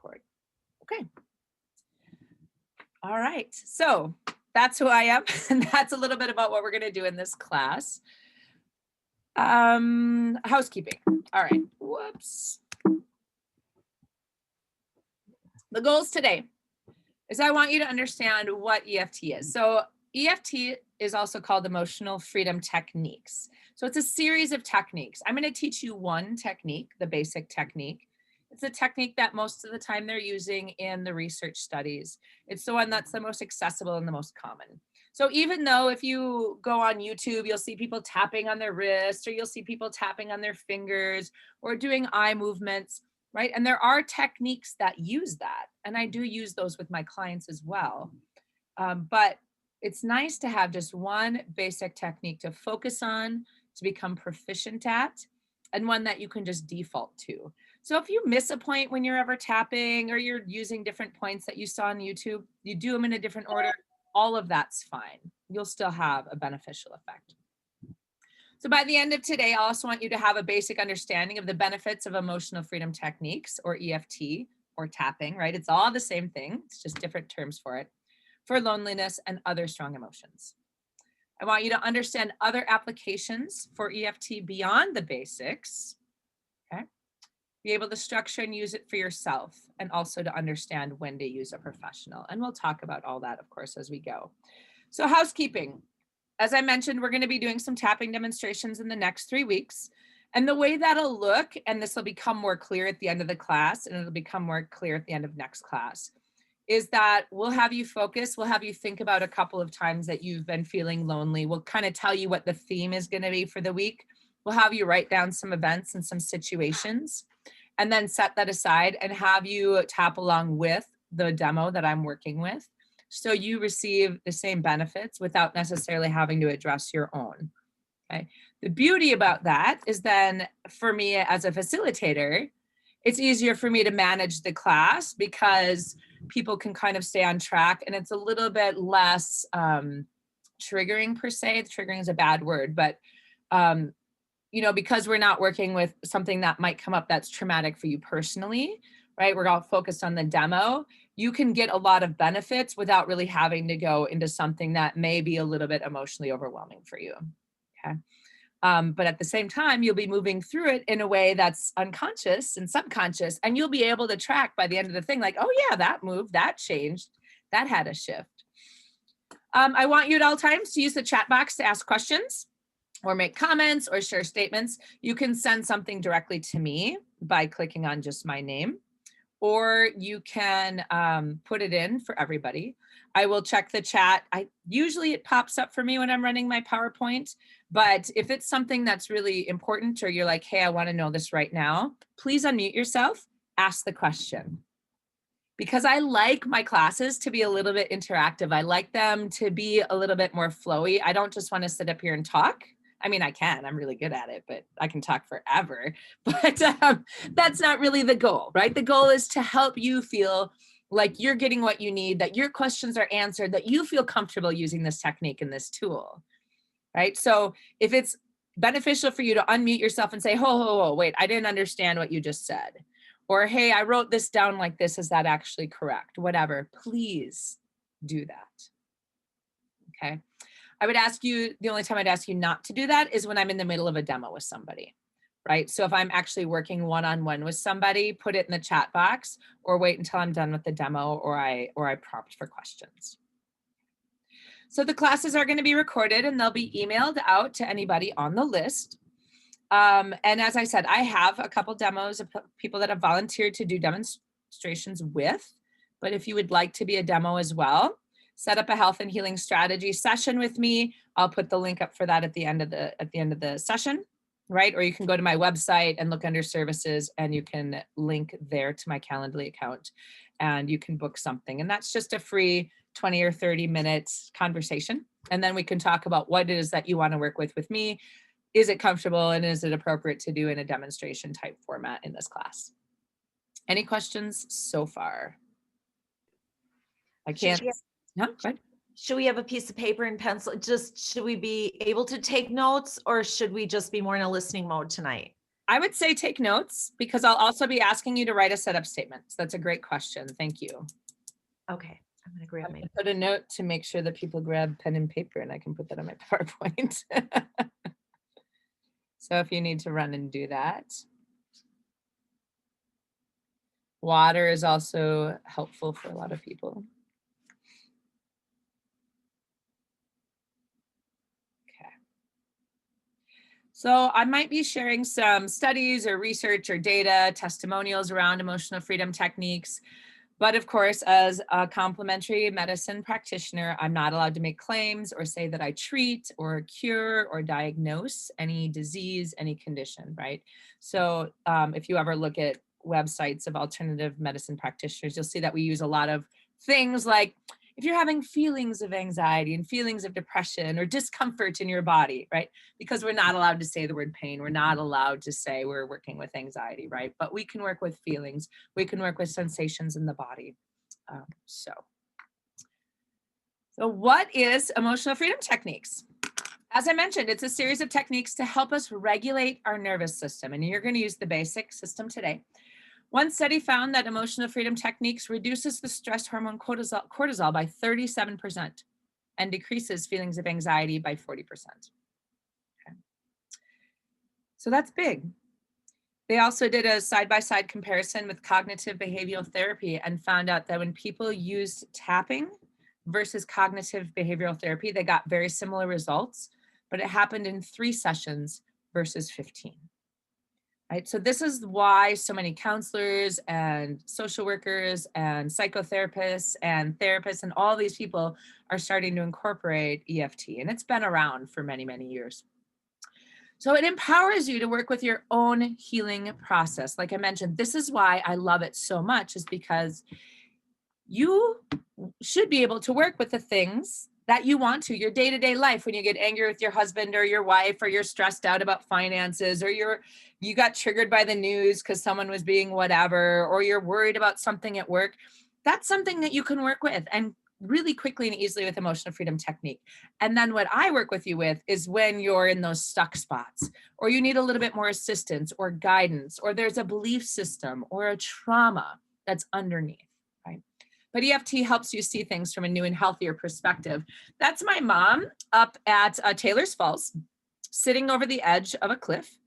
record. Okay. All right. So that's who I am. And that's a little bit about what we're going to do in this class. Housekeeping. All right. Whoops. The goals today is I want you to understand what EFT is. So EFT is also called emotional freedom techniques. So it's a series of techniques. I'm going to teach you one technique, the basic technique. It's a technique that most of the time they're using in the research studies. It's the one that's the most accessible and the most common. So even though if you go on YouTube, you'll see people tapping on their wrists, or you'll see people tapping on their fingers, or doing eye movements, right? And there are techniques that use that. And I do use those with my clients as well. But it's nice to have just one basic technique to focus on, to become proficient at, and one that you can just default to. So if you miss a point when you're ever tapping, or you're using different points that you saw on YouTube, you do them in a different order, all of that's fine. You'll still have a beneficial effect. So by the end of today, I also want you to have a basic understanding of the benefits of emotional freedom techniques, or EFT, or tapping, right? It's all the same thing. It's just different terms for it, for loneliness and other strong emotions. I want you to understand other applications for EFT beyond the basics, okay? Be able to structure and use it for yourself, and also to understand when to use a professional. And we'll talk about all that, of course, as we go. So housekeeping. As I mentioned, we're going to be doing some tapping demonstrations in the next 3 weeks. And the way that'll look, and this will become more clear at the end of the class, and it'll become more clear at the end of next class, is that we'll have you focus. We'll have you think about a couple of times that you've been feeling lonely. We'll kind of tell you what the theme is going to be for the week. We'll have you write down some events and some situations, and then set that aside and have you tap along with the demo that I'm working with, so you receive the same benefits without necessarily having to address your own. Okay. The beauty about that is then, for me as a facilitator, it's easier for me to manage the class because people can kind of stay on track, and it's a little bit less triggering per se. Triggering is a bad word, but because we're not working with something that might come up that's traumatic for you personally, right? We're all focused on the demo. You can get a lot of benefits without really having to go into something that may be a little bit emotionally overwhelming for you, okay? But at the same time, you'll be moving through it in a way that's unconscious and subconscious, and you'll be able to track by the end of the thing, like, oh yeah, that moved, that changed, that had a shift. I want you at all times to use the chat box to ask questions, or make comments, or share statements. You can send something directly to me by clicking on just my name, or you can put it in for everybody. I will check the chat. Usually it pops up for me when I'm running my PowerPoint, but if it's something that's really important, or you're like, hey, I want to know this right now, please unmute yourself, ask the question. Because I like my classes to be a little bit interactive. I like them to be a little bit more flowy. I don't just want to sit up here and talk. I mean, I can, I'm really good at it, but I can talk forever, but that's not really the goal, right? The goal is to help you feel like you're getting what you need, that your questions are answered, that you feel comfortable using this technique and this tool, right? So if it's beneficial for you to unmute yourself and say, ho, wait, I didn't understand what you just said. Or, hey, I wrote this down like this, is that actually correct? Whatever, please do that, okay? I would ask you, the only time I'd ask you not to do that is when I'm in the middle of a demo with somebody, right? So if I'm actually working one-on-one with somebody, put it in the chat box, or wait until I'm done with the demo, or I prompt for questions. So the classes are going to be recorded, and they'll be emailed out to anybody on the list. And as I said, I have a couple demos of people that have volunteered to do demonstrations with, but if you would like to be a demo as well, set up a health and healing strategy session with me. I'll put the link up for that at the end of the session, right? Or you can go to my website and look under services, and you can link there to my Calendly account, and you can book something. And that's just a free 20 or 30 minutes conversation. And then we can talk about what it is that you want to work with me. Is it comfortable, and is it appropriate to do in a demonstration type format in this class? Any questions so far? I can't. No, go ahead. Should we have a piece of paper and pencil? Should we be able to take notes, or should we just be more in a listening mode tonight? I would say take notes, because I'll also be asking you to write a setup statement. So that's a great question. Thank you. Okay, I'm gonna grab I'm my. gonna put a note to make sure that people grab pen and paper, and I can put that on my PowerPoint. So if you need to run and do that. Water is also helpful for a lot of people. Okay. So I might be sharing some studies or research or data, testimonials around emotional freedom techniques. But of course, as a complementary medicine practitioner, I'm not allowed to make claims or say that I treat or cure or diagnose any disease, any condition, right? So if you ever look at websites of alternative medicine practitioners, you'll see that we use a lot of things like, if you're having feelings of anxiety and feelings of depression or discomfort in your body, right? Because we're not allowed to say the word pain. We're not allowed to say we're working with anxiety, right? But we can work with feelings. We can work with sensations in the body. So what is emotional freedom techniques? As I mentioned, it's a series of techniques to help us regulate our nervous system. And you're going to use the basic system today. One study found that emotional freedom techniques reduces the stress hormone cortisol by 37% and decreases feelings of anxiety by 40%. Okay. So that's big. They also did a side-by-side comparison with cognitive behavioral therapy and found out that when people used tapping versus cognitive behavioral therapy, they got very similar results, but it happened in 3 sessions versus 15. Right? So this is why so many counselors and social workers and psychotherapists and therapists and all these people are starting to incorporate EFT. And it's been around for many, many years. So it empowers you to work with your own healing process. Like I mentioned, this is why I love it so much, is because you should be able to work with the things that you want to, your day-to-day life, when you get angry with your husband or your wife, or you're stressed out about finances, or you got triggered by the news because someone was being whatever, or you're worried about something at work. That's something that you can work with, and really quickly and easily, with emotional freedom technique. And then what I work with you with is when you're in those stuck spots, or you need a little bit more assistance or guidance, or there's a belief system or a trauma that's underneath, right? But EFT helps you see things from a new and healthier perspective. That's my mom up at Taylor's Falls, sitting over the edge of a cliff.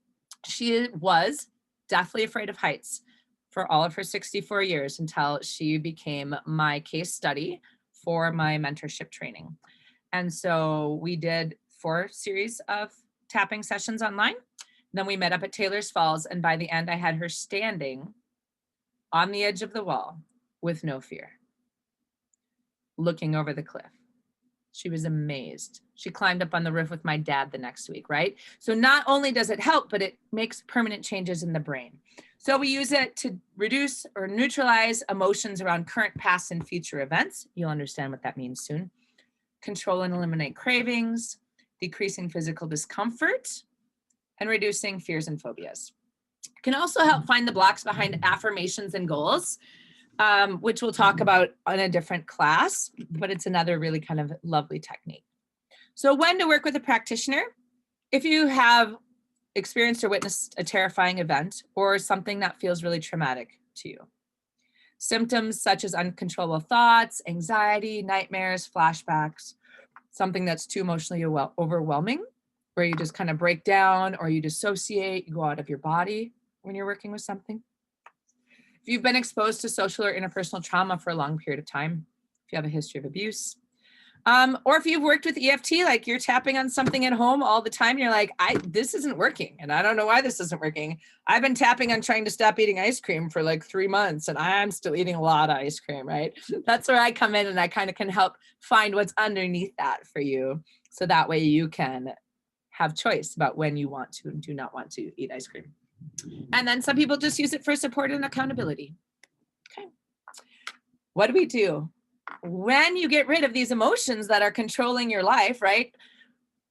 She was deathly afraid of heights for all of her 64 years until she became my case study for my mentorship training. And so we did 4 series of tapping sessions online. Then we met up at Taylor's Falls. And by the end, I had her standing on the edge of the wall with no fear, looking over the cliff. She was amazed. She climbed up on the roof with my dad the next week, right? So not only does it help, but it makes permanent changes in the brain. So we use it to reduce or neutralize emotions around current, past, and future events. You'll understand what that means soon. Control and eliminate cravings, decreasing physical discomfort, and reducing fears and phobias. It can also help find the blocks behind affirmations and goals, which we'll talk about in a different class, but it's another really kind of lovely technique. So when to work with a practitioner? If you have experienced or witnessed a terrifying event or something that feels really traumatic to you. Symptoms such as uncontrollable thoughts, anxiety, nightmares, flashbacks, something that's too emotionally overwhelming, where you just kind of break down or you dissociate, you go out of your body when you're working with something. If you've been exposed to social or interpersonal trauma for a long period of time, if you have a history of abuse, or if you've worked with EFT, like you're tapping on something at home all the time, you're like, this isn't working, and I don't know why this isn't working. I've been tapping on trying to stop eating ice cream for like 3 months, and I'm still eating a lot of ice cream, right? That's where I come in, and I kind of can help find what's underneath that for you, so that way you can have choice about when you want to and do not want to eat ice cream. And then some people just use it for support and accountability. Okay. What do we do when you get rid of these emotions that are controlling your life, right?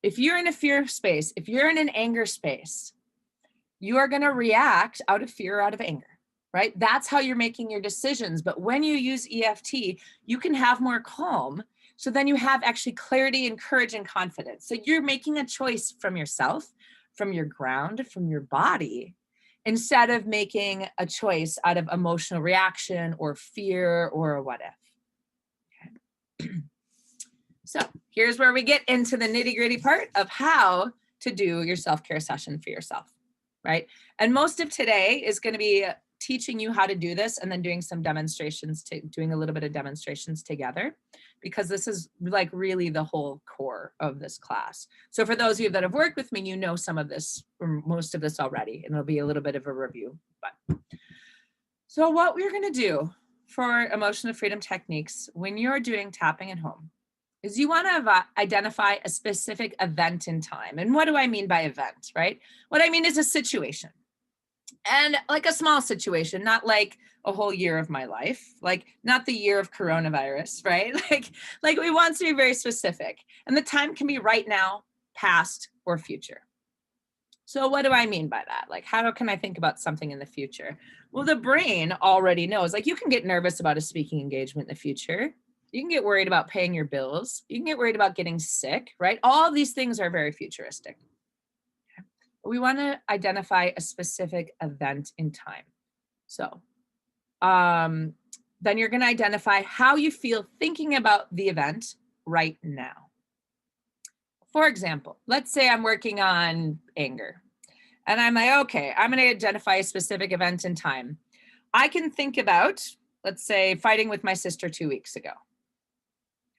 If you're in a fear space, if you're in an anger space, you are going to react out of fear, out of anger, right? That's how you're making your decisions. But when you use EFT, you can have more calm. So then you have actually clarity and courage and confidence. So you're making a choice from yourself, from your ground, from your body. instead of making a choice out of emotional reaction or fear or a what if. Okay. So here's where we get into the nitty-gritty part of how to do your self-care session for yourself, right? And most of today is going to be teaching you how to do this and then doing some demonstrations, doing a little bit of demonstrations together, because this is like really the whole core of this class. So for those of you that have worked with me, you know some of this or most of this already, and it'll be a little bit of a review. But so what we're going to do for emotional freedom techniques when you're doing tapping at home is you want to identify a specific event in time. And what do I mean by event, right? What I mean is a situation. And like a small situation, not like a whole year of my life, like not the year of coronavirus, right? Like we want to be very specific. And the time can be right now, past, or future. So what do I mean by that? Like, how can I think about something in the future? Well, the brain already knows, like you can get nervous about a speaking engagement in the future. You can get worried about paying your bills. You can get worried about getting sick, right? All these things are very futuristic. We want to identify a specific event in time. So then you're going to identify how you feel thinking about the event right now. For example, let's say I'm working on anger and I'm like, okay, I'm going to identify a specific event in time. I can think about, let's say, fighting with my sister 2 weeks ago.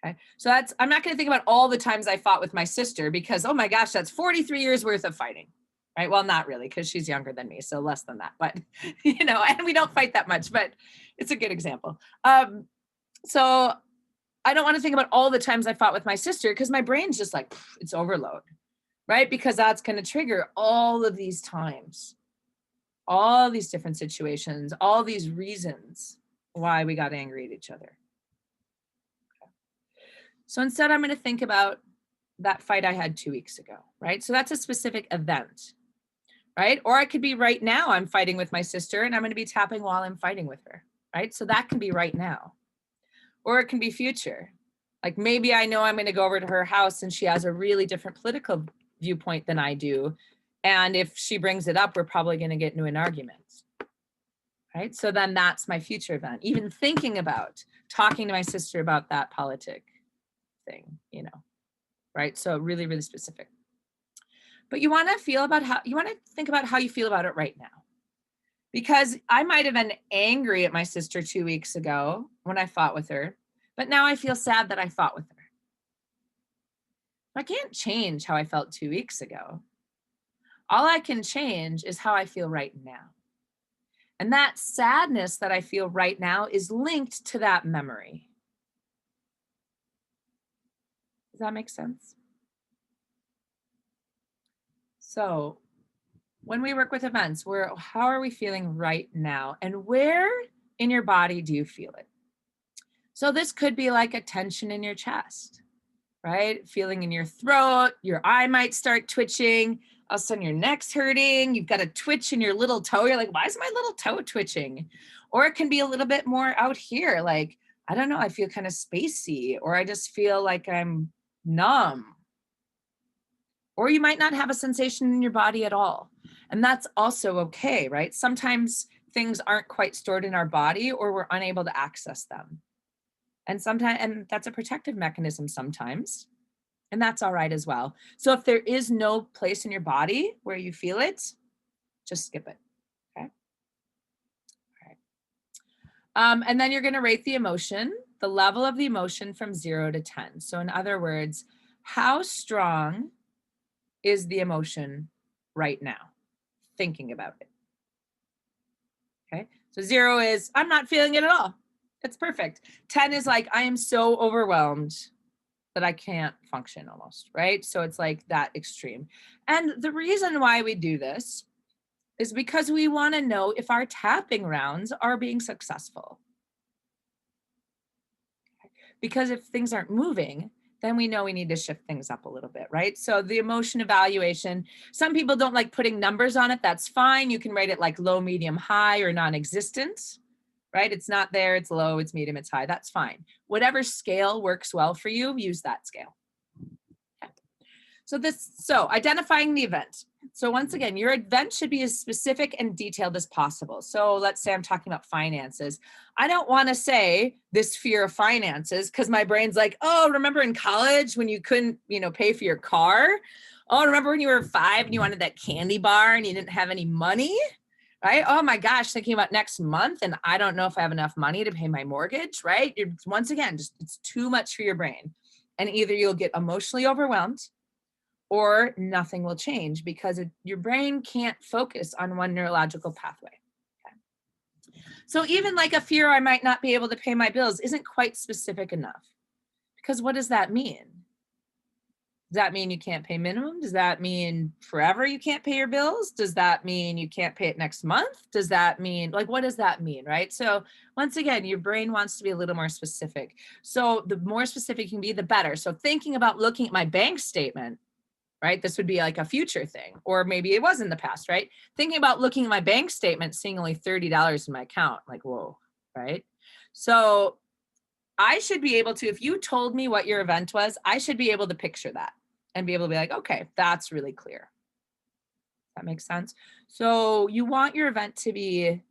Okay, so I'm not going to think about all the times I fought with my sister because, oh my gosh, that's 43 years worth of fighting. Right? Well, not really, because she's younger than me, so less than that. But, and we don't fight that much, but it's a good example. So I don't want to think about all the times I fought with my sister because my brain's just like, it's overload, right? Because that's going to trigger all of these times, all these different situations, all these reasons why we got angry at each other. Okay. So instead, I'm going to think about that fight I had 2 weeks ago, right? So that's a specific event. Right? Or I could be right now, I'm fighting with my sister and I'm going to be tapping while I'm fighting with her, right? So that can be right now. Or it can be future. Like maybe I know I'm going to go over to her house and she has a really different political viewpoint than I do. And if she brings it up, we're probably going to get into an argument, right? So then that's my future event. Even thinking about talking to my sister about that politic thing, right? So really, really specific. But you want to think about how you feel about it right now. Because I might have been angry at my sister 2 weeks ago when I fought with her, but now I feel sad that I fought with her. I can't change how I felt 2 weeks ago. All I can change is how I feel right now. And that sadness that I feel right now is linked to that memory. Does that make sense? So when we work with events, how are we feeling right now? And where in your body do you feel it? So this could be like a tension in your chest, right? Feeling in your throat, your eye might start twitching, all of a sudden your neck's hurting, you've got a twitch in your little toe. You're like, why is my little toe twitching? Or it can be a little bit more out here, like, I don't know, I feel kind of spacey, or I just feel like I'm numb. Or you might not have a sensation in your body at all. And that's also okay, right? Sometimes things aren't quite stored in our body or we're unable to access them. And that's a protective mechanism sometimes. And that's all right as well. So if there is no place in your body where you feel it, just skip it. Okay. All right. And then you're going to rate the emotion, the level of the emotion from 0 to 10. So in other words, how strong is the emotion right now? Thinking about it. Okay. So 0 is, I'm not feeling it at all. It's perfect. 10 is like, I am so overwhelmed that I can't function almost, right? So it's like that extreme. And the reason why we do this is because we want to know if our tapping rounds are being successful. Because if things aren't moving, then we know we need to shift things up a little bit, right? So the emotion evaluation, some people don't like putting numbers on it. That's fine. You can rate it like low, medium, high, or non-existent, right? It's not there, it's low, it's medium, it's high. That's fine. Whatever scale works well for you, use that scale. Okay. So identifying the event. So once again, your event should be as specific and detailed as possible. So let's say I'm talking about finances. I don't want to say this fear of finances because my brain's like, oh, remember in college when you couldn't, pay for your car? Oh, remember when you were 5 and you wanted that candy bar and you didn't have any money? Right? Oh my gosh, thinking about next month and I don't know if I have enough money to pay my mortgage, right? Once again, just it's too much for your brain. And either you'll get emotionally overwhelmed or nothing will change because your brain can't focus on one neurological pathway. Okay. So even like a fear I might not be able to pay my bills isn't quite specific enough because what does that mean? Does that mean you can't pay minimum? Does that mean forever you can't pay your bills? Does that mean you can't pay it next month? Does that mean, like, what does that mean, right? So once again, your brain wants to be a little more specific. So the more specific you can be, the better. So thinking about looking at my bank statement, right? This would be like a future thing, or maybe it was in the past, right? Thinking about looking at my bank statement, seeing only $30 in my account, like, whoa, right? So I should be able to, if you told me what your event was, I should be able to picture that and be able to be like, okay, that's really clear. That makes sense. So you want your event to be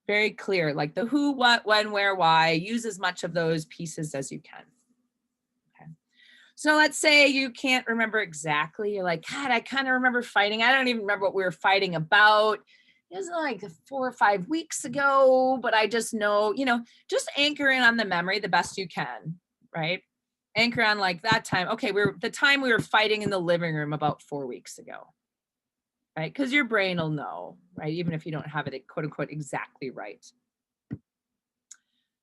very clear, like the who, what, when, where, why. Use as much of those pieces as you can. Okay. So let's say you can't remember exactly. You're like, God, I kind of remember fighting. I don't even remember what we were fighting about. It was like 4 or 5 weeks ago, but I just know, just anchor in on the memory the best you can, right? Anchor on like that time. Okay, the time we were fighting in the living room about 4 weeks ago, right? Because your brain will know, right? Even if you don't have it quote unquote exactly right.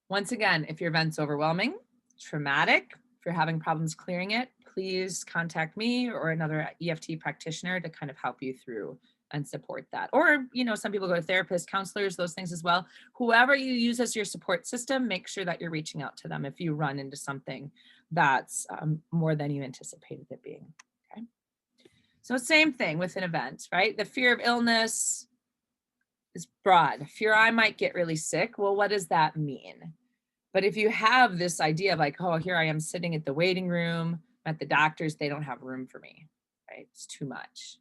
Once again, if your event's overwhelming, traumatic, if you're having problems clearing it, please contact me or another EFT practitioner to kind of help you through and support that. Or, some people go to therapists, counselors, those things as well. Whoever you use as your support system, make sure that you're reaching out to them if you run into something that's more than you anticipated it being. Okay. So same thing with an event, right? The fear of illness is broad. Fear I might get really sick. Well, what does that mean? But if you have this idea of like, oh, here I am sitting at the waiting room at the doctor's, they don't have room for me, right? It's too much.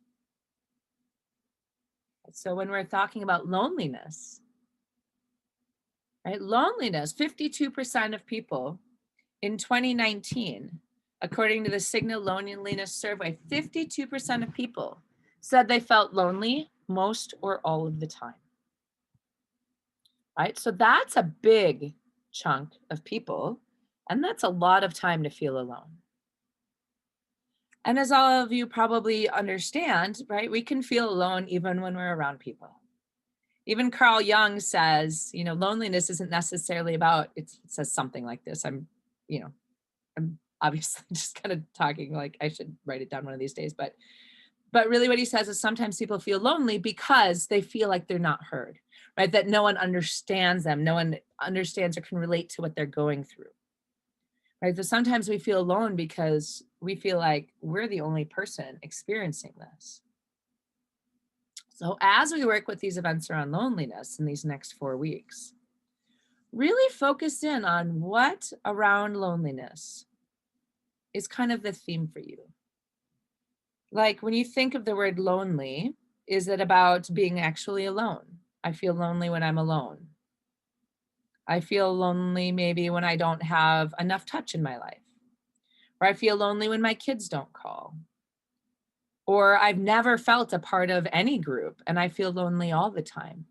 So when we're talking about loneliness, right? Loneliness, 52% of people in 2019, according to the Signal Loneliness Survey, 52% of people said they felt lonely most or all of the time, right? So that's a big chunk of people, and that's a lot of time to feel alone. And as all of you probably understand, right, we can feel alone even when we're around people. Even Carl Jung says, loneliness isn't necessarily about, it says something like this. I'm obviously just kind of talking like I should write it down one of these days, but really what he says is sometimes people feel lonely because they feel like they're not heard, right? That no one understands them. No one understands or can relate to what they're going through. Right. So sometimes we feel alone because we feel like we're the only person experiencing this. So as we work with these events around loneliness in these next 4 weeks, really focus in on what around loneliness is kind of the theme for you. Like when you think of the word lonely, is it about being actually alone? I feel lonely when I'm alone. I feel lonely maybe when I don't have enough touch in my life. Or I feel lonely when my kids don't call. Or I've never felt a part of any group and I feel lonely all the time,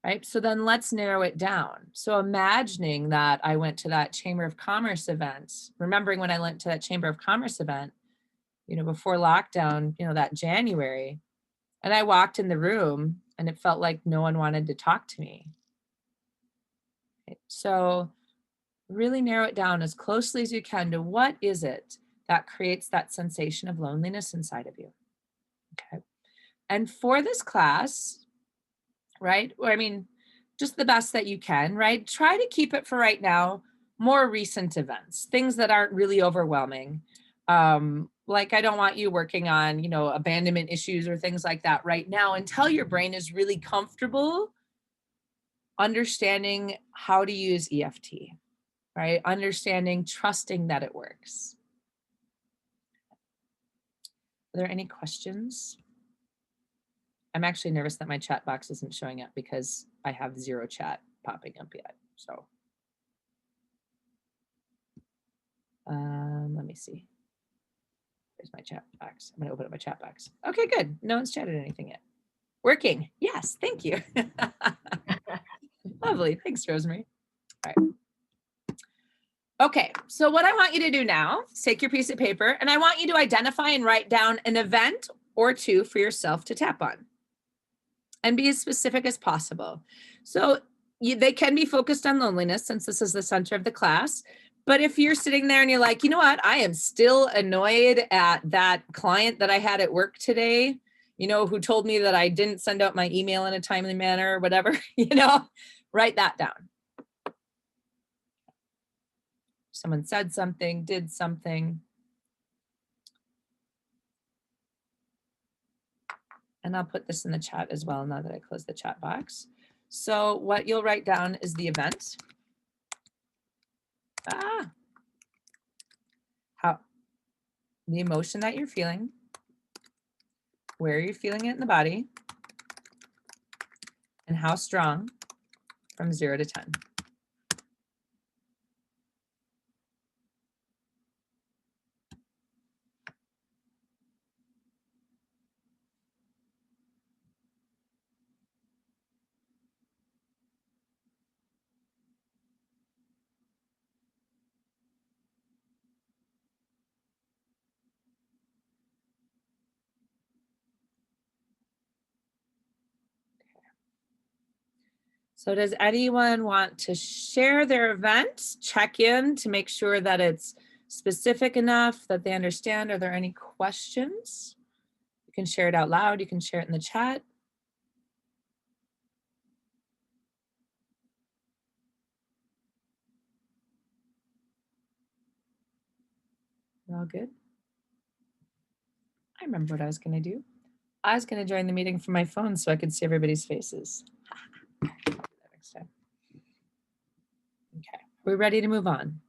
right? So then let's narrow it down. So imagining that I went to that Chamber of Commerce event, remembering when I went to that Chamber of Commerce event, before lockdown, that January, and I walked in the room and it felt like no one wanted to talk to me. Right? So really narrow it down as closely as you can to what is it that creates that sensation of loneliness inside of you. Okay. And for this class, right? I mean, just the best that you can, right? Try to keep it for right now, more recent events, things that aren't really overwhelming. Like I don't want you working on, abandonment issues or things like that right now until your brain is really comfortable understanding how to use EFT, right? Understanding, trusting that it works. Are there any questions? I'm actually nervous that my chat box isn't showing up because I have 0 chat popping up yet. So let me see. There's my chat box. I'm going to open up my chat box. Okay, good. No one's chatted anything yet. Working. Yes, thank you. Lovely. Thanks, Rosemary. All right. Okay, so what I want you to do now is take your piece of paper and I want you to identify and write down an event or two for yourself to tap on and be as specific as possible. So they can be focused on loneliness since this is the center of the class. But if you're sitting there and you're like, you know what, I am still annoyed at that client that I had at work today, you know, who told me that I didn't send out my email in a timely manner or whatever, you know, write that down. Someone said something, did something. And I'll put this in the chat as well now that I close the chat box. So what you'll write down is the event. How the emotion that you're feeling, where you're feeling it in the body, and how strong from 0 to 10. So does anyone want to share their event, check in to make sure that it's specific enough that they understand? Are there any questions? You can share it out loud. You can share it in the chat. We're all good? I remember what I was going to do. I was going to join the meeting from my phone so I could see everybody's faces. I'll do that next time. Okay, are we ready to move on?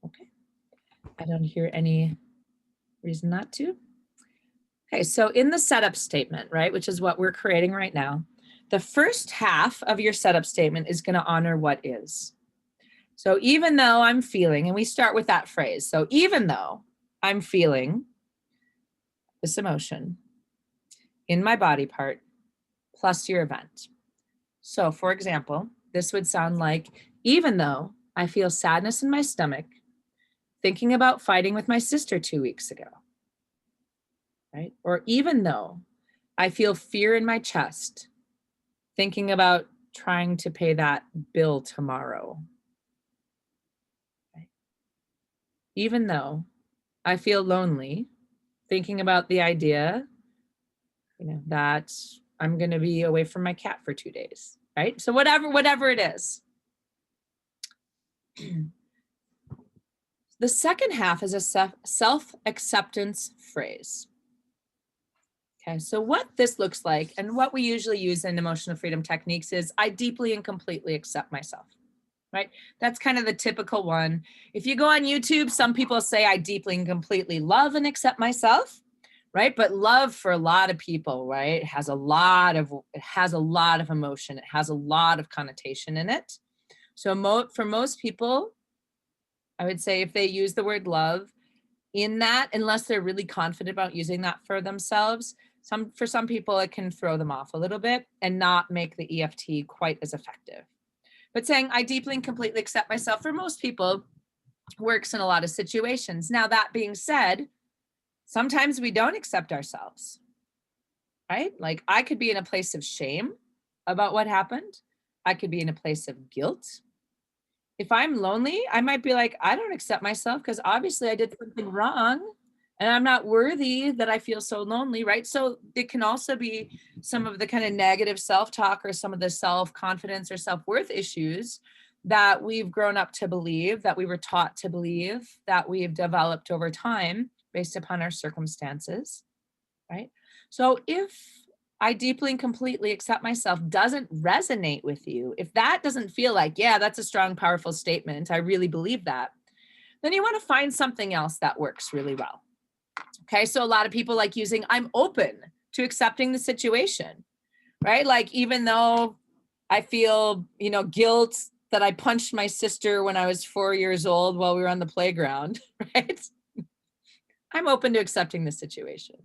Okay, I don't hear any reason not to. Okay, so in the setup statement, right, which is what we're creating right now, the first half of your setup statement is going to honor what is. So even though I'm feeling, and we start with that phrase, so even though I'm feeling this emotion in my body part, plus your event. So for example, this would sound like, even though I feel sadness in my stomach, thinking about fighting with my sister 2 weeks ago, right? Or even though I feel fear in my chest, thinking about trying to pay that bill tomorrow. Right? Even though I feel lonely, thinking about the idea, you know, that I'm going to be away from my cat for 2 days, right? So whatever it is. The second half is a self-acceptance phrase. Okay, so what this looks like and what we usually use in emotional freedom techniques is I deeply and completely accept myself, right? That's kind of the typical one. If you go on YouTube, some people say I deeply and completely love and accept myself, right? But love for a lot of people, right, has a lot of emotion. It has a lot of connotation in it. So for most people, I would say if they use the word love in that, unless they're really confident about using that for themselves, for some people, it can throw them off a little bit and not make the EFT quite as effective. But saying I deeply and completely accept myself for most people works in a lot of situations. Now, that being said, sometimes we don't accept ourselves, right? Like I could be in a place of shame about what happened. I could be in a place of guilt. If I'm lonely, I might be like, I don't accept myself because obviously I did something wrong and I'm not worthy that I feel so lonely, right? So it can also be some of the kind of negative self-talk or some of the self-confidence or self-worth issues that we've grown up to believe, that we were taught to believe, that we've developed over time based upon our circumstances, right? So if I deeply and completely accept myself doesn't resonate with you, if that doesn't feel like, yeah, that's a strong, powerful statement, I really believe that, Then you want to find something else that works really well. Okay, so a lot of people like using I'm open to accepting the situation, right? Like even though I feel, guilt that I punched my sister when I was 4 years old while we were on the playground, right? I'm open to accepting the situation,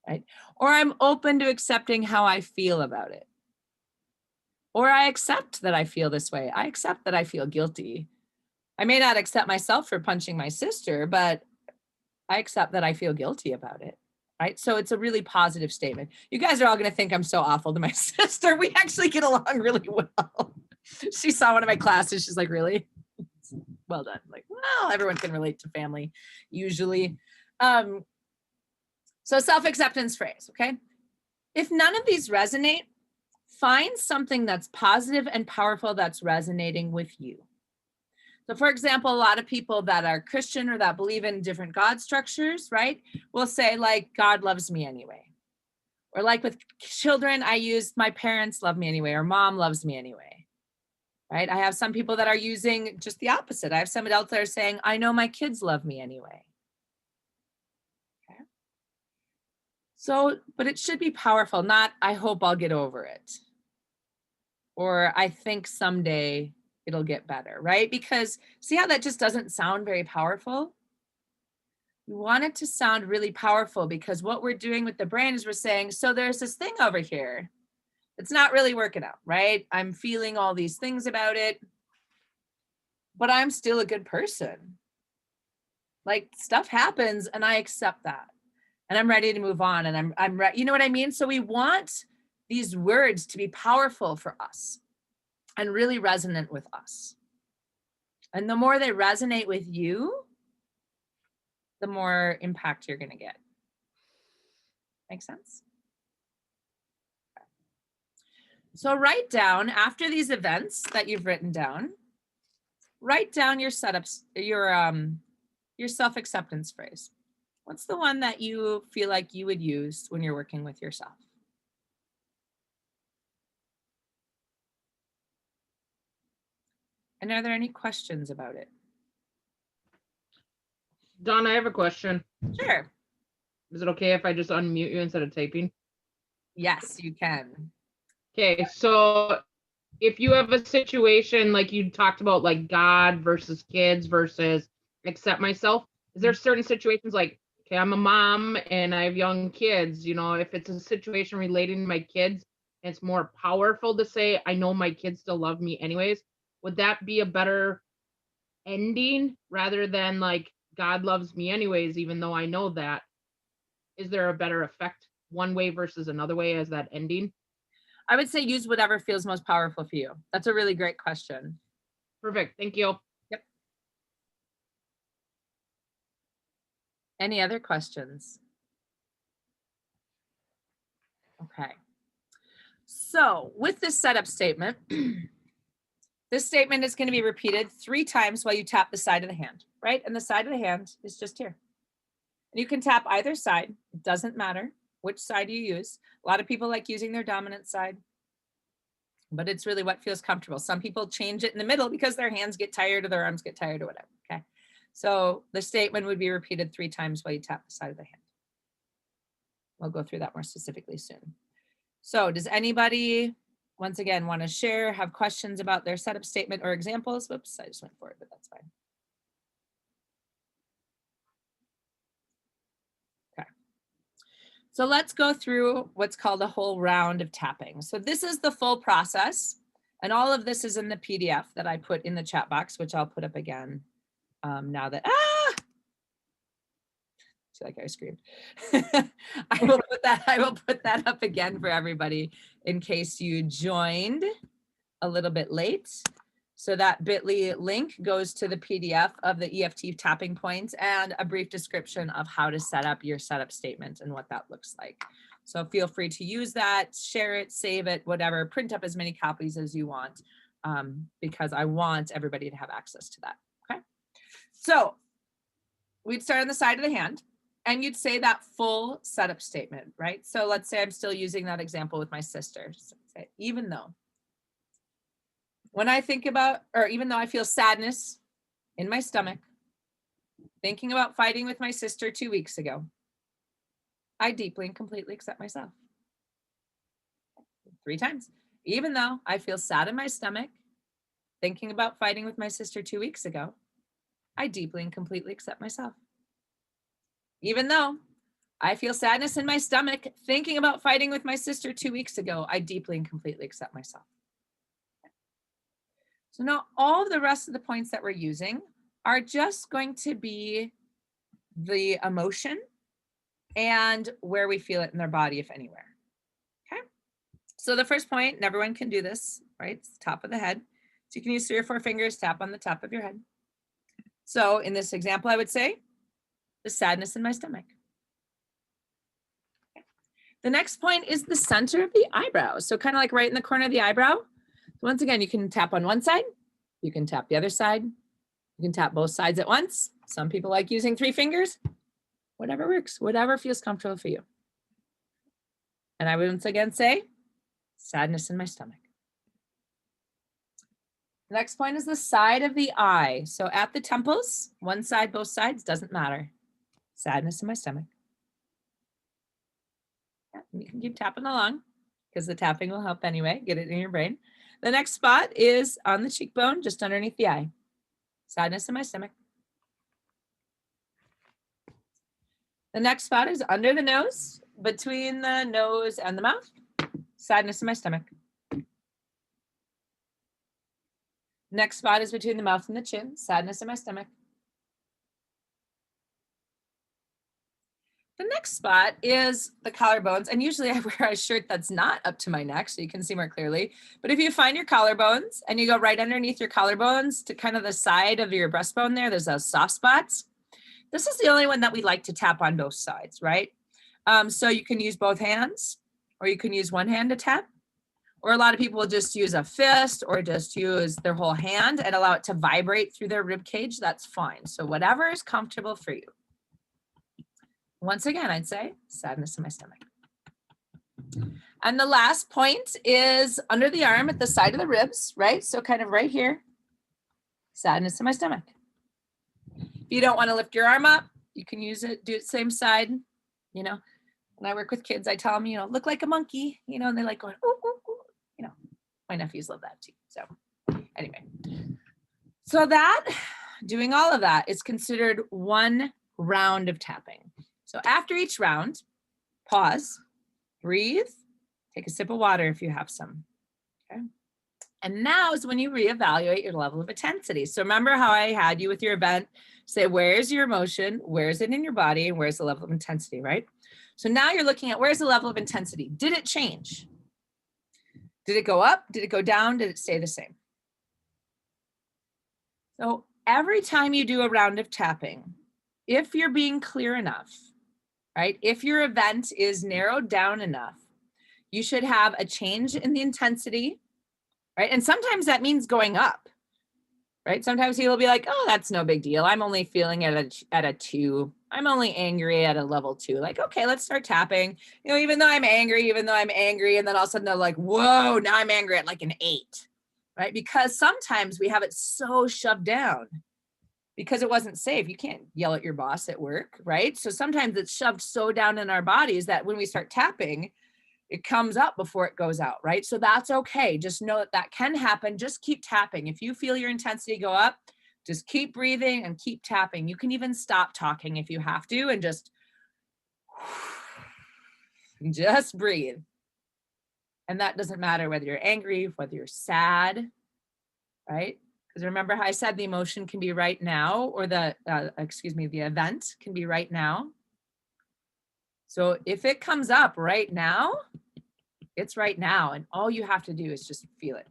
right? Or I'm open to accepting how I feel about it. Or I accept that I feel this way. I accept that I feel guilty. I may not accept myself for punching my sister, but I accept that I feel guilty about it. Right. So it's a really positive statement. You guys are all going to think I'm so awful to my sister. We actually get along really well. She saw one of my classes. She's like, really? Well done. Like, well, everyone can relate to family usually. So self-acceptance phrase. Okay. If none of these resonate, find something that's positive and powerful that's resonating with you. So for example, a lot of people that are Christian or that believe in different God structures, right, will say like, God loves me anyway. Or like with children, I use my parents love me anyway, or mom loves me anyway, right? I have some people that are using just the opposite. I have some adults that are saying, I know my kids love me anyway. Okay. So, but it should be powerful, not I hope I'll get over it. Or I think someday it'll get better, right? Because see how that just doesn't sound very powerful? We want it to sound really powerful because what we're doing with the brain is we're saying, so there's this thing over here. It's not really working out, right? I'm feeling all these things about it, but I'm still a good person. Like stuff happens and I accept that. And I'm ready to move on and I'm ready. You know what I mean? So we want these words to be powerful for us and really resonant with us. And the more they resonate with you, the more impact you're going to get. Make sense? So write down after these events that you've written down, write down your setups, your self-acceptance phrase. What's the one that you feel like you would use when you're working with yourself? And are there any questions about it? Don, I have a question. Sure. Is it okay if I just unmute you instead of typing? Yes, you can. Okay, so if you have a situation like you talked about, like God versus kids versus accept myself, is there certain situations like, okay, I'm a mom and I have young kids, if it's a situation relating to my kids, it's more powerful to say, I know my kids still love me anyways. Would that be a better ending rather than like, God loves me anyways, even though I know that? Is there a better effect one way versus another way as that ending? I would say use whatever feels most powerful for you. That's a really great question. Perfect. Thank you. Yep. Any other questions? Okay. So with this setup statement, this statement is going to be repeated 3 times while you tap the side of the hand, right? And the side of the hand is just here. And you can tap either side. It doesn't matter which side you use. A lot of people like using their dominant side, but it's really what feels comfortable. Some people change it in the middle because their hands get tired or their arms get tired or whatever, okay? So the statement would be repeated 3 times while you tap the side of the hand. We'll go through that more specifically soon. So does anybody, once again, want to share, have questions about their setup statement or examples? Whoops, I just went for it, but that's fine. Okay. So let's go through what's called a whole round of tapping. So this is the full process. And all of this is in the PDF that I put in the chat box, which I'll put up again now that, like I screamed. I will put that up again for everybody in case you joined a little bit late. So that bit.ly link goes to the PDF of the EFT tapping points and a brief description of how to set up your setup statement and what that looks like. So feel free to use that, share it, save it, whatever, print up as many copies as you want, because I want everybody to have access to that, okay? So we'd start on the side of the hand. And you'd say that full setup statement, right? So let's say I'm still using that example with my sister. So say, even though, when I think about, or even though I feel sadness in my stomach, thinking about fighting with my sister 2 weeks ago. I deeply and completely accept myself. 3 times. Even though I feel sad in my stomach, thinking about fighting with my sister 2 weeks ago, I deeply and completely accept myself. Even though I feel sadness in my stomach, thinking about fighting with my sister 2 weeks ago, I deeply and completely accept myself. So now all of the rest of the points that we're using are just going to be the emotion and where we feel it in their body, if anywhere. Okay. So the first point, and everyone can do this, right? It's the top of the head. So you can use 3 or 4 fingers, tap on the top of your head. So in this example, I would say the sadness in my stomach. Okay. The next point is the center of the eyebrow. So kind of like right in the corner of the eyebrow. So once again, you can tap on one side, you can tap the other side, you can tap both sides at once. Some people like using 3 fingers, whatever works, whatever feels comfortable for you. And I would once again say sadness in my stomach. The next point is the side of the eye. So at the temples, one side, both sides, doesn't matter. Sadness in my stomach. Yeah, you can keep tapping along because the tapping will help anyway, get it in your brain. The next spot is on the cheekbone, just underneath the eye. Sadness in my stomach. The next spot is under the nose, between the nose and the mouth. Sadness in my stomach. Next spot is between the mouth and the chin. Sadness in my stomach. The next spot is the collarbones. And usually I wear a shirt that's not up to my neck so you can see more clearly. But if you find your collarbones and you go right underneath your collarbones to kind of the side of your breastbone there, there's those soft spots. This is the only one that we like to tap on both sides, right? So you can use both hands or you can use one hand to tap. Or a lot of people will just use a fist or just use their whole hand and allow it to vibrate through their rib cage. That's fine. So whatever is comfortable for you. Once again, I'd say sadness in my stomach. And the last point is under the arm at the side of the ribs, right? So kind of right here, sadness in my stomach. If you don't want to lift your arm up, you can use it, do it same side. You know, when I work with kids, I tell them, you know, look like a monkey, you know, and they like going, ooh, ooh, ooh. You know, my nephews love that too. So anyway, so that doing all of that is considered one round of tapping. So after each round, pause, breathe, take a sip of water if you have some. Okay. And now is when you reevaluate your level of intensity. So remember how I had you with your event, say, where's your emotion? Where is it in your body? And where's the level of intensity, right? So now you're looking at where's the level of intensity? Did it change? Did it go up? Did it go down? Did it stay the same? So every time you do a round of tapping, if you're being clear enough, right? If your event is narrowed down enough, you should have a change in the intensity, right? And sometimes that means going up, right? Sometimes people will be like, oh, that's no big deal. I'm only feeling at a 2. I'm only angry at a level 2. Like, okay, let's start tapping. You know, even though I'm angry, and then all of a sudden they're like, whoa, now I'm angry at like an 8, right? Because sometimes we have it so shoved down because it wasn't safe. You can't yell at your boss at work, right? So sometimes it's shoved so down in our bodies that when we start tapping, it comes up before it goes out, right? So that's okay. Just know that that can happen. Just keep tapping. If you feel your intensity go up, just keep breathing and keep tapping. You can even stop talking if you have to and just breathe. And that doesn't matter whether you're angry, whether you're sad, right? Because remember how I said the emotion can be right now, or the event can be right now. So if it comes up right now, it's right now. And all you have to do is just feel it.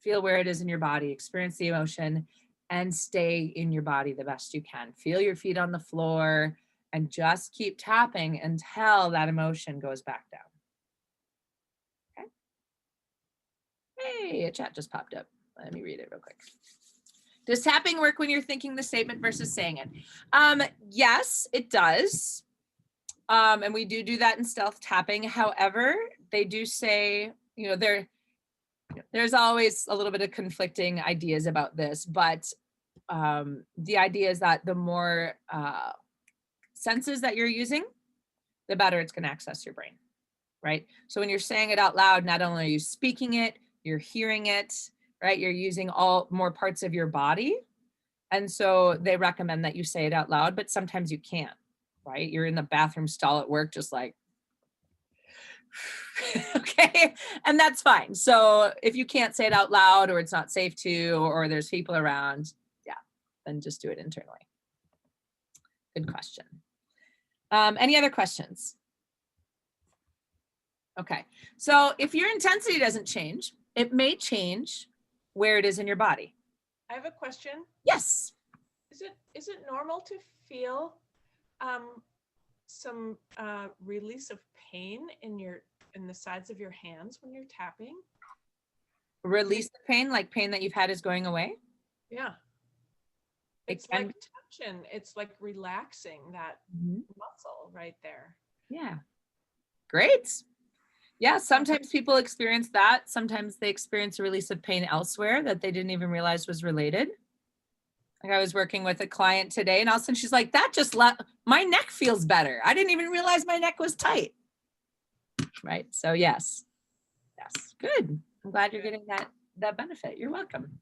Feel where it is in your body, experience the emotion, and stay in your body the best you can. Feel your feet on the floor and just keep tapping until that emotion goes back down. Okay. Hey, a chat just popped up. Let me read it real quick. Does tapping work when you're thinking the statement versus saying it? Yes, it does. And we do that in stealth tapping. However, they do say, you know, there's always a little bit of conflicting ideas about this, but the idea is that the more senses that you're using, the better it's going to access your brain, right? So when you're saying it out loud, not only are you speaking it, you're hearing it, right? You're using all more parts of your body. And so they recommend that you say it out loud, but sometimes you can't, right? You're in the bathroom stall at work, just like, okay. And that's fine. So if you can't say it out loud, or it's not safe to, or there's people around, yeah, then just do it internally. Good question. Any other questions? Okay. So if your intensity doesn't change, it may change where it is in your body. I have a question. Yes. Is it normal to feel some release of pain in the sides of your hands when you're tapping? Release the pain, like pain that you've had is going away? Yeah. It It's can- like tension. It's like relaxing that muscle right there. Yeah. Great. Yeah, sometimes people experience that. Sometimes they experience a release of pain elsewhere that they didn't even realize was related. Like I was working with a client today, and all of a sudden she's like, that just my neck feels better. I didn't even realize my neck was tight. Right. So yes. Yes. Good. I'm glad you're getting that benefit. You're welcome.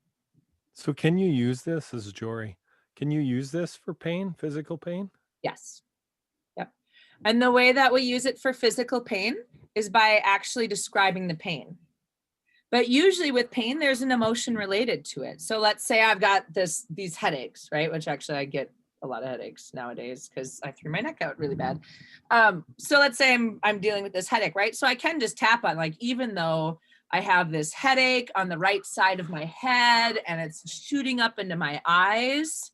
So can you use this as Jory? Can you use this for pain, physical pain? Yes. Yep. And the way that we use it for physical pain is by actually describing the pain. But usually with pain, there's an emotion related to it. So let's say I've got these headaches, right? Which actually I get a lot of headaches nowadays because I threw my neck out really bad. So let's say I'm dealing with this headache, right? So I can just tap on, like, even though I have this headache on the right side of my head and it's shooting up into my eyes,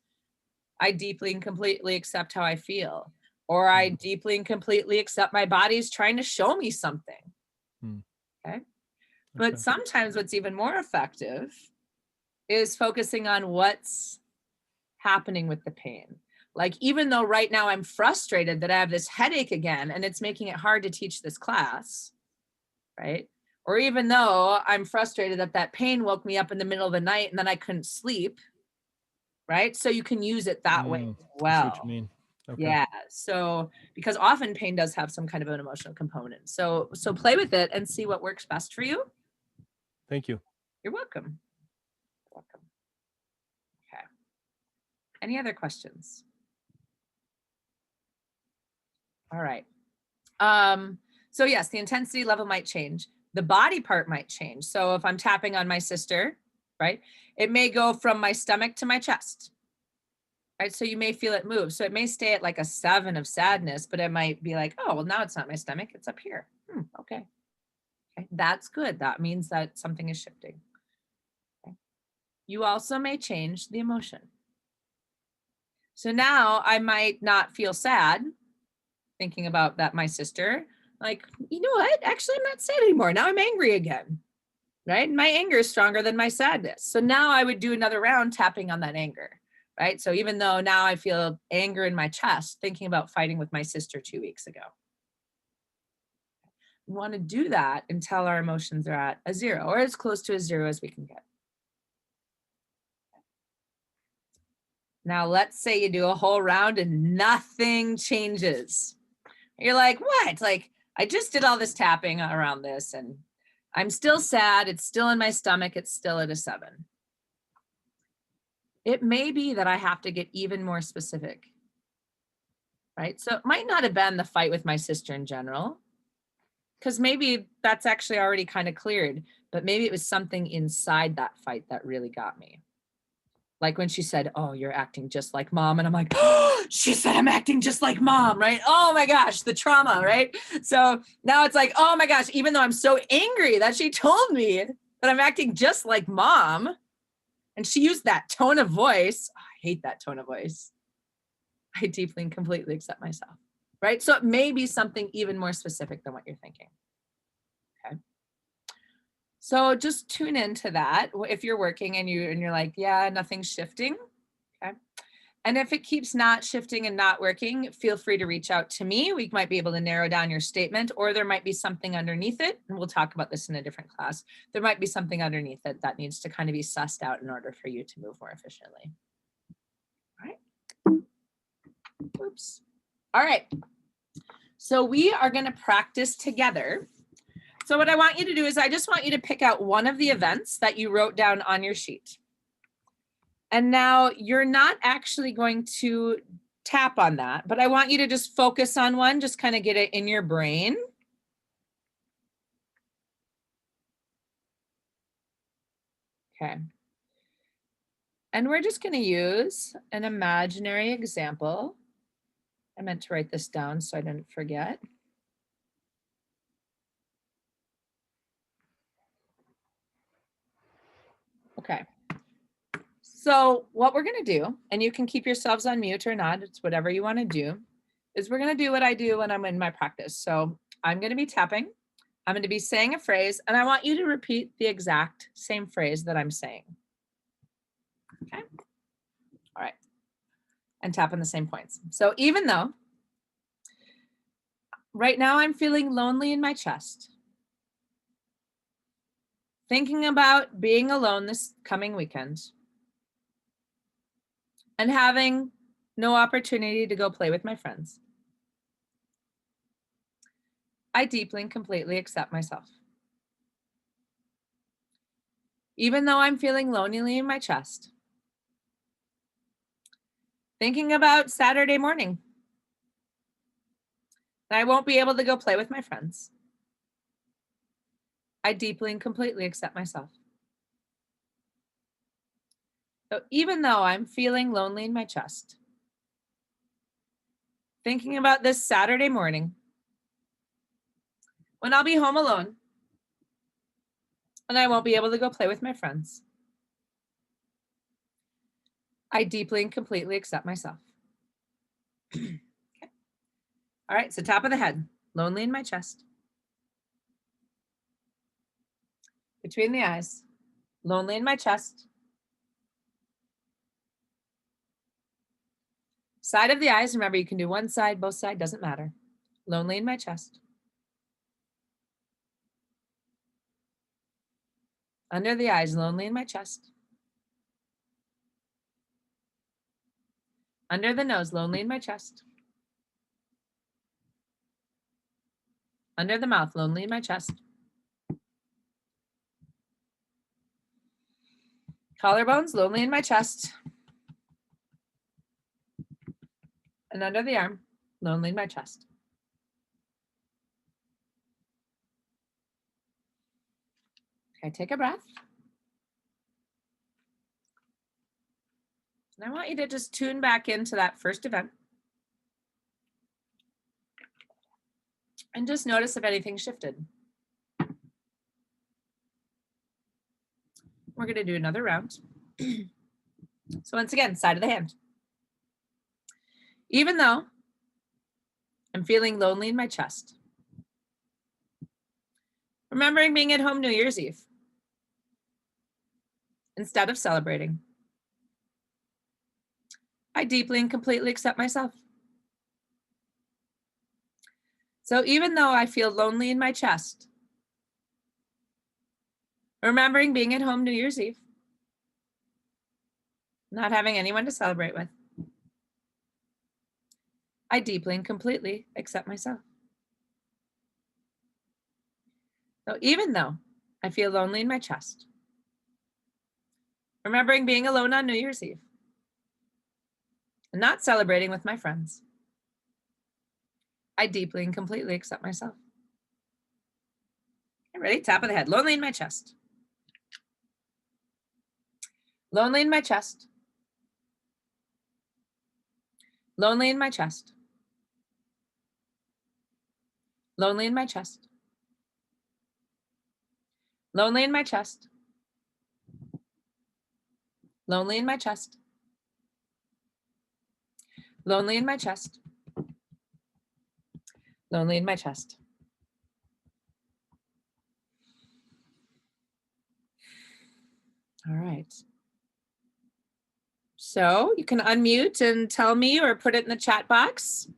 I deeply and completely accept how I feel. Or I deeply and completely accept my body's trying to show me something. Okay. But sometimes what's even more effective is focusing on what's happening with the pain. Like, even though right now I'm frustrated that I have this headache again, and it's making it hard to teach this class, right? Or even though I'm frustrated that pain woke me up in the middle of the night and then I couldn't sleep, right? So you can use it that way as well. That's what you mean. Okay. Yeah. So because often pain does have some kind of an emotional component. So play with it and see what works best for you. Thank you. You're welcome. You're welcome. Okay. Any other questions? All right. So yes, the intensity level might change. The body part might change. So if I'm tapping on my sister, right, it may go from my stomach to my chest. Right. So you may feel it move. So it may stay at like a 7 of sadness, but it might be like, oh, well, now it's not my stomach. It's up here. Okay. Okay. That's good. That means that something is shifting. Okay. You also may change the emotion. So now I might not feel sad thinking about that, my sister, like, you know what? Actually, I'm not sad anymore. Now I'm angry again. Right. And my anger is stronger than my sadness. So now I would do another round tapping on that anger. Right. So even though now I feel anger in my chest, thinking about fighting with my sister 2 weeks ago. We want to do that until our emotions are at a 0 or as close to a 0 as we can get. Now, let's say you do a whole round and nothing changes. You're like, what? Like, I just did all this tapping around this and I'm still sad. It's still in my stomach. It's still at a 7. It may be that I have to get even more specific, right? So it might not have been the fight with my sister in general, because maybe that's actually already kind of cleared, but maybe it was something inside that fight that really got me. Like when she said, oh, you're acting just like mom. And I'm like, oh, she said I'm acting just like mom, right? Oh my gosh, the trauma, right? So now it's like, oh my gosh, even though I'm so angry that she told me that I'm acting just like mom, and she used that tone of voice. Oh, I hate that tone of voice. I deeply and completely accept myself, right? So it may be something even more specific than what you're thinking. Okay. So just tune into that if you're working and you're like, yeah, nothing's shifting. Okay. And if it keeps not shifting and not working, feel free to reach out to me. We might be able to narrow down your statement, or there might be something underneath it. And we'll talk about this in a different class. There might be something underneath it that needs to kind of be sussed out in order for you to move more efficiently. Oops. All right. So we are going to practice together. So what I want you to do is I just want you to pick out one of the events that you wrote down on your sheet. And now you're not actually going to tap on that, but I want you to just focus on one, just kind of get it in your brain. Okay. And we're just going to use an imaginary example. I meant to write this down so I didn't forget. Okay. So what we're going to do, and you can keep yourselves on mute or not, it's whatever you want to do, is we're going to do what I do when I'm in my practice. So I'm going to be tapping. I'm going to be saying a phrase, and I want you to repeat the exact same phrase that I'm saying. Okay. All right. And tap on the same points. So even though right now I'm feeling lonely in my chest, thinking about being alone this coming weekend, and having no opportunity to go play with my friends, I deeply and completely accept myself. Even though I'm feeling lonely in my chest, thinking about Saturday morning, and I won't be able to go play with my friends, I deeply and completely accept myself. So even though I'm feeling lonely in my chest, thinking about this Saturday morning, when I'll be home alone, and I won't be able to go play with my friends, I deeply and completely accept myself. Okay. All right, so top of the head, lonely in my chest. Between the eyes, lonely in my chest. Side of the eyes, remember you can do one side, both sides, doesn't matter. Lonely in my chest. Under the eyes, lonely in my chest. Under the nose, lonely in my chest. Under the mouth, lonely in my chest. Collarbones, lonely in my chest. And under the arm, lonely in my chest. Okay, take a breath. And I want you to just tune back into that first event. And just notice if anything shifted. We're going to do another round. So once again, side of the hand. Even though I'm feeling lonely in my chest, remembering being at home New Year's Eve instead of celebrating, I deeply and completely accept myself. So even though I feel lonely in my chest, remembering being at home New Year's Eve, not having anyone to celebrate with, I deeply and completely accept myself. So even though I feel lonely in my chest, remembering being alone on New Year's Eve, and not celebrating with my friends, I deeply and completely accept myself. Okay, ready? Top of the head. Lonely in my chest. Lonely in my chest. Lonely in my chest. Lonely in my chest. Lonely in my chest. Lonely in my chest. Lonely in my chest. Lonely in my chest. All right. So you can unmute and tell me or put it in the chat box.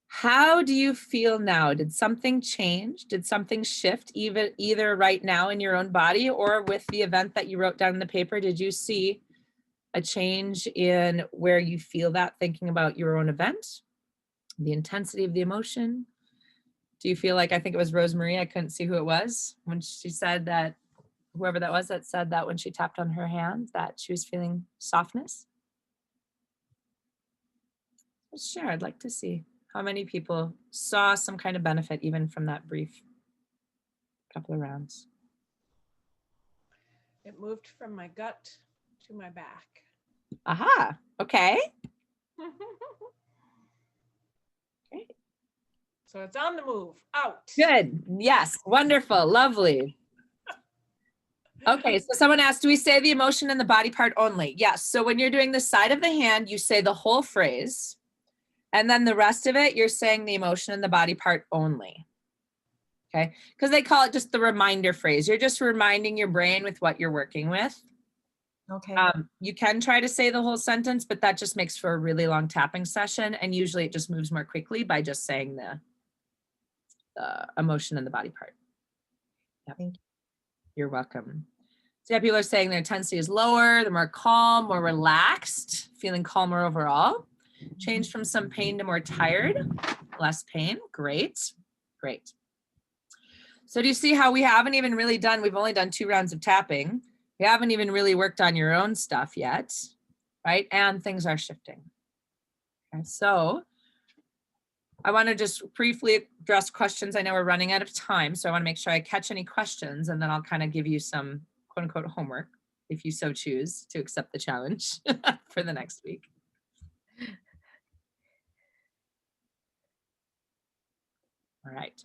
How do you feel now? Did something change? Did something shift either right now in your own body or with the event that you wrote down in the paper? Did you see a change in where you feel that thinking about your own event, the intensity of the emotion? Do you feel like, I think it was Rosemary, I couldn't see who it was, when she said that, whoever that was that said that when she tapped on her hand, that she was feeling softness? Sure, I'd like to see how many people saw some kind of benefit even from that brief couple of rounds. It moved from my gut to my back. Aha, okay. Great. So it's on the move, out. Good, yes, wonderful, lovely. Okay, so someone asked, do we say the emotion in the body part only? Yes, so when you're doing the side of the hand, you say the whole phrase, and then the rest of it, you're saying the emotion in the body part only. Okay, because they call it just the reminder phrase. You're just reminding your brain with what you're working with. Okay. You can try to say the whole sentence, but that just makes for a really long tapping session. And usually it just moves more quickly by just saying the emotion in the body part. Yep. Thank you. You're welcome. So yeah, people are saying their intensity is lower, they're more calm, more relaxed, feeling calmer overall. Change from some pain to more tired, less pain. Great, great. So do you see how we haven't even really done, we've only done 2 rounds of tapping. We haven't even really worked on your own stuff yet, right? And things are shifting. Okay, so I want to just briefly address questions. I know we're running out of time, so I want to make sure I catch any questions, and then I'll kind of give you some quote unquote homework if you so choose to accept the challenge for the next week. All right.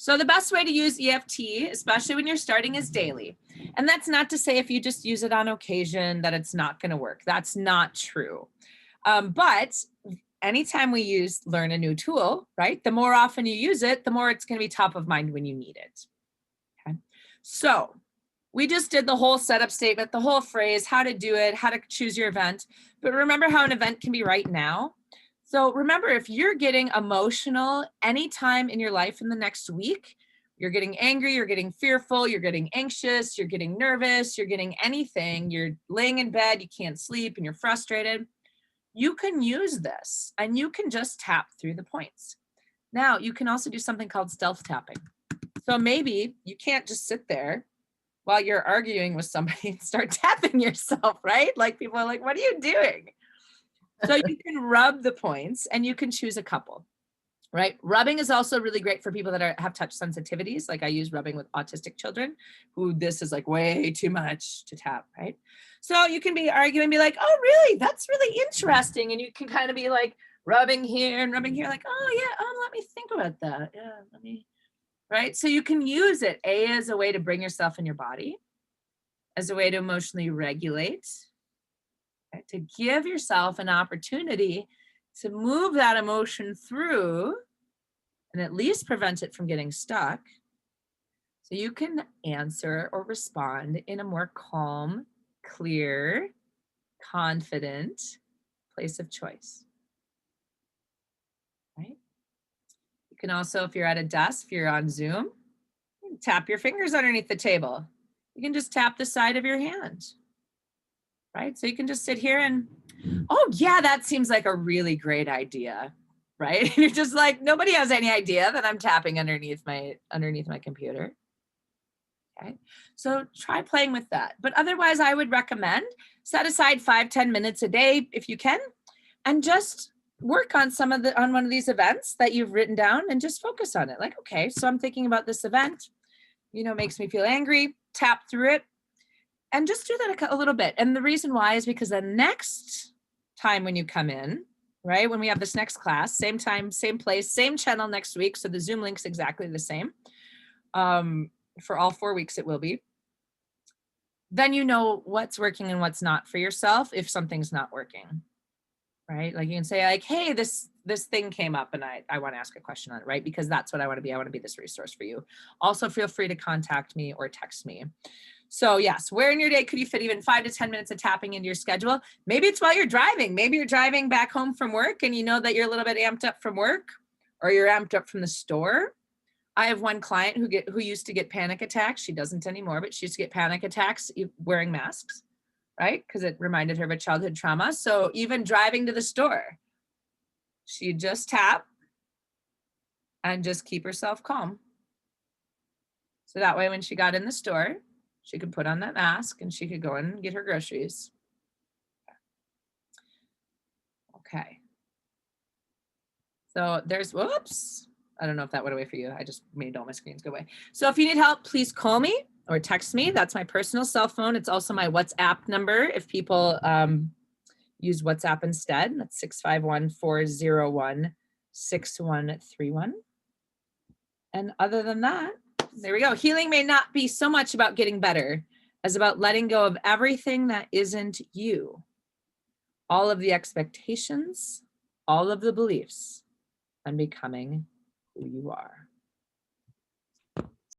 So the best way to use EFT, especially when you're starting, is daily. And that's not to say if you just use it on occasion that it's not going to work. That's not true. But anytime we learn a new tool, right? The more often you use it, the more it's going to be top of mind when you need it. Okay. So we just did the whole setup statement, the whole phrase, how to do it, how to choose your event. But remember how an event can be right now. So remember, if you're getting emotional anytime in your life in the next week, you're getting angry, you're getting fearful, you're getting anxious, you're getting nervous, you're getting anything, you're laying in bed, you can't sleep, and you're frustrated, you can use this and you can just tap through the points. Now, you can also do something called stealth tapping. So maybe you can't just sit there while you're arguing with somebody and start tapping yourself, right? Like people are like, what are you doing? So you can rub the points and you can choose a couple, right? Rubbing is also really great for people that have touch sensitivities. Like I use rubbing with autistic children who this is like way too much to tap, right? So you can be arguing and be like, oh, really? That's really interesting. And you can kind of be like rubbing here and rubbing here, like, oh yeah, let me think about that. Yeah, right? So you can use it, as a way to bring yourself in your body, as a way to emotionally regulate, right? To give yourself an opportunity to move that emotion through and at least prevent it from getting stuck, so you can answer or respond in a more calm, clear, confident place of choice, right? You can also, if you're at a desk, if you're on Zoom, tap your fingers underneath the table. You can just tap the side of your hand, right? So you can just sit here and, oh yeah, that seems like a really great idea, right? And you're just like, nobody has any idea that I'm tapping underneath my computer. Okay, so try playing with that. But otherwise, I would recommend set aside 5-10 minutes a day if you can, and just work on on one of these events that you've written down and just focus on it. Like, okay, so I'm thinking about this event, makes me feel angry, tap through it, and just do that a little bit. And the reason why is because the next time when you come in, right, when we have this next class, same time, same place, same channel next week. So the Zoom link's exactly the same. For all 4 weeks it will be. Then you know what's working and what's not for yourself if something's not working, right? Like you can say like, hey, this thing came up and I want to ask a question on it, right? Because that's what I want to be. I want to be this resource for you. Also feel free to contact me or text me. So yes, where in your day could you fit even 5 to 10 minutes of tapping into your schedule? Maybe it's while you're driving. Maybe you're driving back home from work and you know that you're a little bit amped up from work, or you're amped up from the store. I have one client who used to get panic attacks. She doesn't anymore, but she used to get panic attacks wearing masks. right? Because it reminded her of a childhood trauma. So even driving to the store, she'd just tap and just keep herself calm. So that way, when she got in the store, she could put on that mask and she could go in and get her groceries. Okay. So there's, whoops. I don't know if that went away for you. I just made all my screens go away. So if you need help, please call me or text me. That's my personal cell phone. It's also my WhatsApp number if people use WhatsApp instead. That's 651-401-6131. And other than that, there we go. Healing may not be so much about getting better as about letting go of everything that isn't you. All of the expectations, all of the beliefs, and becoming who you are.